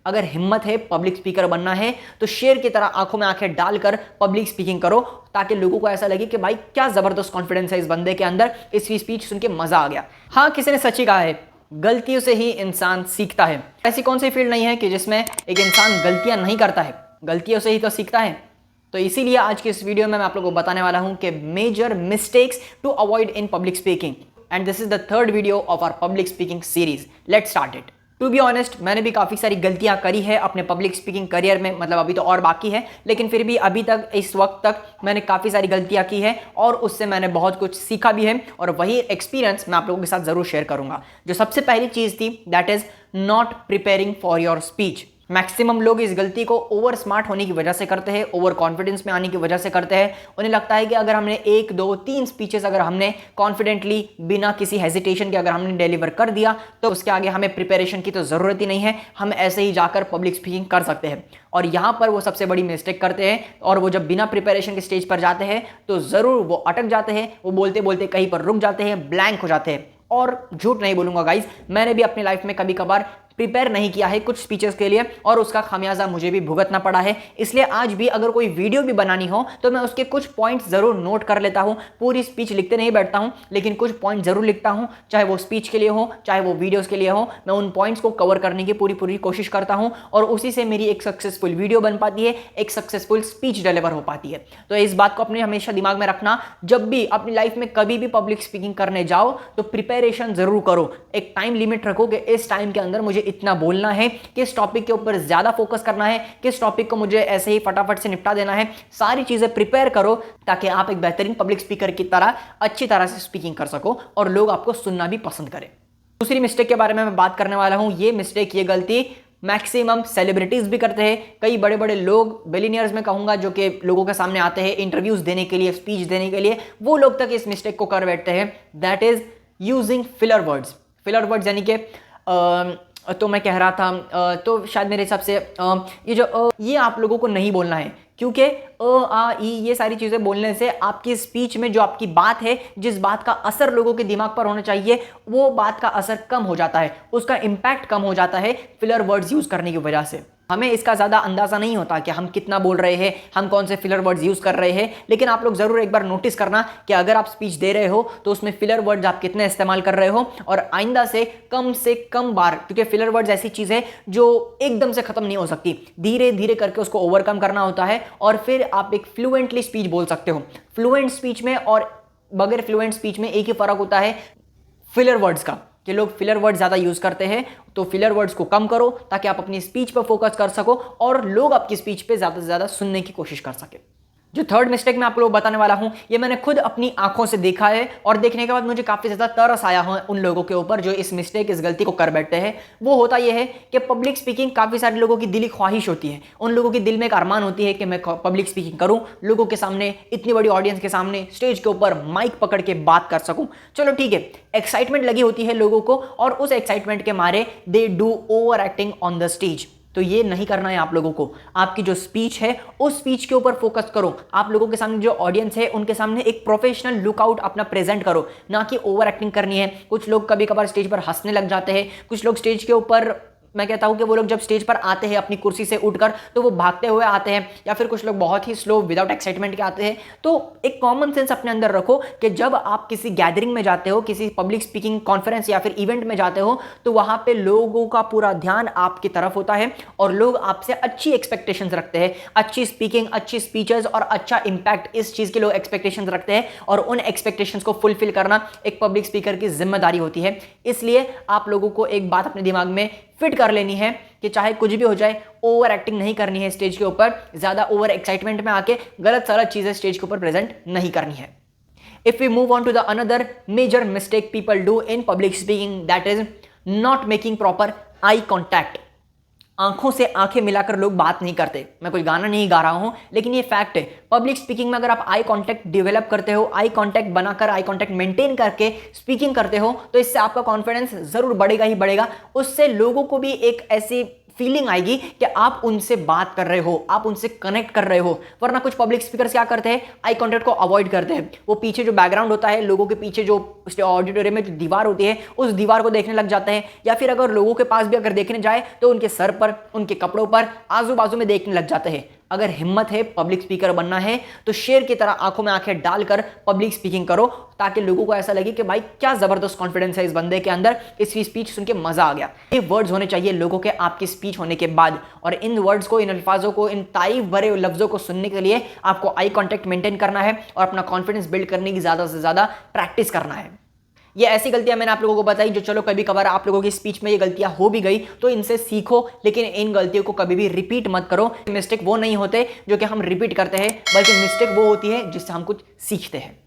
अगर हिम्मत है, पब्लिक स्पीकर बनना है, तो शेर की तरह आंखों में आंखें डालकर पब्लिक स्पीकिंग करो, ताकि लोगों को ऐसा लगे कि भाई क्या जबरदस्त कॉन्फिडेंस है इस बंदे के अंदर, इसकी स्पीच सुन के मजा आ गया। हाँ, किसी ने सच ही कहा है, गलतियों से ही इंसान सीखता है। ऐसी कौन सी फील्ड नहीं है कि जिसमें एक इंसान गलतियां नहीं करता है, गलतियों से ही तो सीखता है। तो इसीलिए आज की इस वीडियो में मैं आप लोगों को बताने वाला हूं कि major mistakes to avoid in public speaking, and this is the third video of our public speaking series. Let's start it. To be honest, मैंने भी काफ़ी सारी गलतियां करी है अपने पब्लिक स्पीकिंग करियर में, मतलब अभी तो और बाकी है, लेकिन फिर भी अभी तक इस वक्त तक मैंने काफ़ी सारी गलतियां की है और उससे मैंने बहुत कुछ सीखा भी है, और वही एक्सपीरियंस मैं आप लोगों के साथ ज़रूर शेयर करूंगा। जो सबसे पहली चीज़ थी, that is not preparing for your speech. Maximum लोग इस गलती को ओवर स्मार्ट होने की वजह से करते हैं, ओवर कॉन्फिडेंस में आने की वजह से करते हैं। उन्हें लगता है कि अगर हमने 1, 2, 3 स्पीचेस अगर हमने कॉन्फिडेंटली बिना किसी हेजिटेशन के अगर हमने डिलीवर कर दिया, तो उसके आगे हमें प्रिपरेशन की तो ज़रूरत ही नहीं है, हम ऐसे ही जाकर पब्लिक स्पीकिंग कर सकते हैं। और यहाँ पर वो सबसे बड़ी मिस्टेक करते हैं, और वो जब बिना प्रिपरेशन के स्टेज पर जाते हैं तो ज़रूर वो अटक जाते हैं, वो बोलते बोलते कहीं पर रुक जाते हैं, ब्लैंक हो जाते हैं। और झूठ नहीं बोलूँगा गाइज, मैंने भी अपनी लाइफ में कभी कभार प्रिपेयर नहीं किया है कुछ स्पीचेस के लिए, और उसका खामियाजा मुझे भी भुगतना पड़ा है। इसलिए आज भी अगर कोई वीडियो भी बनानी हो तो मैं उसके कुछ पॉइंट्स जरूर नोट कर लेता हूं। पूरी स्पीच लिखते नहीं बैठता हूं, लेकिन कुछ पॉइंट जरूर लिखता हूं, चाहे वो स्पीच के लिए हो चाहे वो वीडियोस के लिए हो। मैं उन पॉइंट्स को कवर करने की पूरी कोशिश करता हूं, और उसी से मेरी एक सक्सेसफुल वीडियो बन पाती है, एक सक्सेसफुल स्पीच डिलीवर हो पाती है। तो इस बात को अपने हमेशा दिमाग में रखना, जब भी अपनी लाइफ में कभी भी पब्लिक स्पीकिंग करने जाओ तो प्रिपरेशन जरूर करो। एक टाइम लिमिट रखो कि इस टाइम के अंदर मुझे इतना बोलना है, किस टॉपिक के ऊपर ज्यादा फोकस करना है, किस टॉपिक को मुझे ऐसे ही फटाफट से निपटा देना है। सारी चीजें प्रिपेयर करो ताकि आप एक बेहतरीन पब्लिक स्पीकर की तरह अच्छी तरह से स्पीकिंग कर सको और लोग आपको सुनना भी पसंद करें। दूसरी मिस्टेक के बारे में मैं बात करने वाला हूं। ये मिस्टेक, ये गलती मैक्सिमम सेलिब्रिटीज भी करते हैं। कई बड़े बड़े लोग, बिलियनियर्स में कहूंगा, जो कि लोगों के सामने आते हैं इंटरव्यूज देने के लिए, स्पीच देने के लिए, वो लोग तक इस मिस्टेक को कर बैठते हैं। That is using filler words. Filler words यानी कि तो मैं कह रहा था, तो शायद मेरे हिसाब से ये आप लोगों को नहीं बोलना है, क्योंकि आ ई ये सारी चीज़ें बोलने से आपकी स्पीच में जो आपकी बात है, जिस बात का असर लोगों के दिमाग पर होना चाहिए, वो बात का असर कम हो जाता है, उसका इम्पैक्ट कम हो जाता है फिलर वर्ड्स यूज़ करने की वजह से। हमें इसका ज़्यादा अंदाज़ा नहीं होता कि हम कितना बोल रहे हैं, हम कौन से फिलर वर्ड्स यूज़ कर रहे हैं, लेकिन आप लोग ज़रूर एक बार नोटिस करना कि अगर आप स्पीच दे रहे हो तो उसमें फिलर वर्ड्स आप कितने इस्तेमाल कर रहे हो, और आइंदा से कम बार, क्योंकि फिलर वर्ड्स ऐसी चीज़ है जो एकदम से ख़त्म नहीं हो सकती, धीरे धीरे करके उसको ओवरकम करना होता है, और फिर आप एक फ्लुएंटली स्पीच बोल सकते हो। फ्लुएंट स्पीच में और बगैर फ्लुएंट स्पीच में एक ही फ़र्क होता है, फिलर वर्ड्स का, कि लोग फिलर वर्ड ज़्यादा यूज़ करते हैं। तो फिलर वर्ड्स को कम करो ताकि आप अपनी स्पीच पर फोकस कर सको और लोग आपकी स्पीच पे ज़्यादा से ज़्यादा सुनने की कोशिश कर सके। जो थर्ड मिस्टेक मैं आप लोगों को बताने वाला हूं, ये मैंने खुद अपनी आंखों से देखा है, और देखने के बाद मुझे काफ़ी ज़्यादा तरस आया है उन लोगों के ऊपर जो इस मिस्टेक, इस गलती को कर बैठते हैं। वो होता यह है कि पब्लिक स्पीकिंग काफ़ी सारे लोगों की दिली ख्वाहिश होती है। उन लोगों के दिल में एक अरमान होती है कि मैं पब्लिक स्पीकिंग करूँ, लोगों के सामने, इतनी बड़ी ऑडियंस के सामने, स्टेज के ऊपर माइक पकड़ के बात कर सकूँ। चलो ठीक है, एक्साइटमेंट लगी होती है लोगों को, और उस एक्साइटमेंट के मारे they do over acting on the stage. तो ये नहीं करना है आप लोगों को। आपकी जो स्पीच है उस स्पीच के ऊपर फोकस करो। आप लोगों के सामने जो ऑडियंस है उनके सामने एक प्रोफेशनल लुकआउट अपना प्रेजेंट करो, ना कि ओवर एक्टिंग करनी है। कुछ लोग कभी कभार स्टेज पर हंसने लग जाते हैं, कुछ लोग स्टेज के ऊपर, मैं कहता हूं कि वो लोग जब स्टेज पर आते हैं अपनी कुर्सी से उठकर, तो वो भागते हुए आते हैं, या फिर कुछ लोग बहुत ही स्लो विदाउट एक्साइटमेंट के आते हैं। तो एक कॉमन सेंस अपने अंदर रखो कि जब आप किसी गैदरिंग में जाते हो, किसी पब्लिक स्पीकिंग कॉन्फ्रेंस या फिर इवेंट में जाते हो, तो वहां पे लोगों का पूरा ध्यान आपकी तरफ होता है, और लोग आपसे अच्छी एक्सपेक्टेशंस रखते हैं। अच्छी स्पीकिंग, अच्छी स्पीचेस और अच्छा इंपैक्ट, इस चीज के लोग एक्सपेक्टेशंस रखते हैं, और उन एक्सपेक्टेशंस को फुलफिल करना एक पब्लिक स्पीकर की जिम्मेदारी होती है। इसलिए आप लोगों को एक बात अपने दिमाग में फिट कर लेनी है कि चाहे कुछ भी हो जाए, ओवर एक्टिंग नहीं करनी है स्टेज के ऊपर, ज्यादा ओवर एक्साइटमेंट में आके गलत सलत चीजें स्टेज के ऊपर प्रेजेंट नहीं करनी है। If we move on to the another major mistake people do in public speaking, that is not making proper eye contact. आंखों से आंखें मिलाकर लोग बात नहीं करते। मैं कोई गाना नहीं गा रहा हूं, लेकिन ये फैक्ट है। पब्लिक स्पीकिंग में अगर आप आई कांटेक्ट डेवलप करते हो, आई कांटेक्ट बनाकर, आई कांटेक्ट मेंटेन करके स्पीकिंग करते हो, तो इससे आपका कॉन्फिडेंस जरूर बढ़ेगा ही बढ़ेगा। उससे लोगों को भी एक ऐसी फीलिंग आएगी कि आप उनसे बात कर रहे हो, आप उनसे कनेक्ट कर रहे हो। वरना कुछ पब्लिक स्पीकर्स क्या करते हैं, आई कॉन्टेक्ट को अवॉइड करते हैं। वो पीछे जो बैकग्राउंड होता है, लोगों के पीछे जो ऑडिटोरियम में जो दीवार होती है, उस दीवार को देखने लग जाते हैं, या फिर अगर लोगों के पास भी अगर देखने जाए तो उनके सर पर, उनके कपड़ों पर, आजू बाजू में देखने लग जाते हैं। अगर हिम्मत है, पब्लिक स्पीकर बनना है, तो शेर की तरह आंखों में आंखें डालकर पब्लिक स्पीकिंग करो, ताकि लोगों को ऐसा लगे कि भाई क्या जबरदस्त कॉन्फिडेंस है इस बंदे के अंदर, इसकी स्पीच सुन के मजा आ गया। ये वर्ड्स होने चाहिए लोगों के आपकी स्पीच होने के बाद, और इन वर्ड्स को, इन अल्फाजों को, इन तारीफ भरे लफ्जों को सुनने के लिए आपको आई कॉन्टेक्ट मेंटेन करना है और अपना कॉन्फिडेंस बिल्ड करने की ज्यादा से ज्यादा प्रैक्टिस करना है। ये ऐसी गलतियां मैंने आप लोगों को बताई जो चलो कभी कभार आप लोगों की स्पीच में ये गलतियां हो भी गई तो इनसे सीखो, लेकिन इन गलतियों को कभी भी रिपीट मत करो। मिस्टेक वो नहीं होते जो कि हम रिपीट करते हैं, बल्कि मिस्टेक वो होती है जिससे हम कुछ सीखते हैं।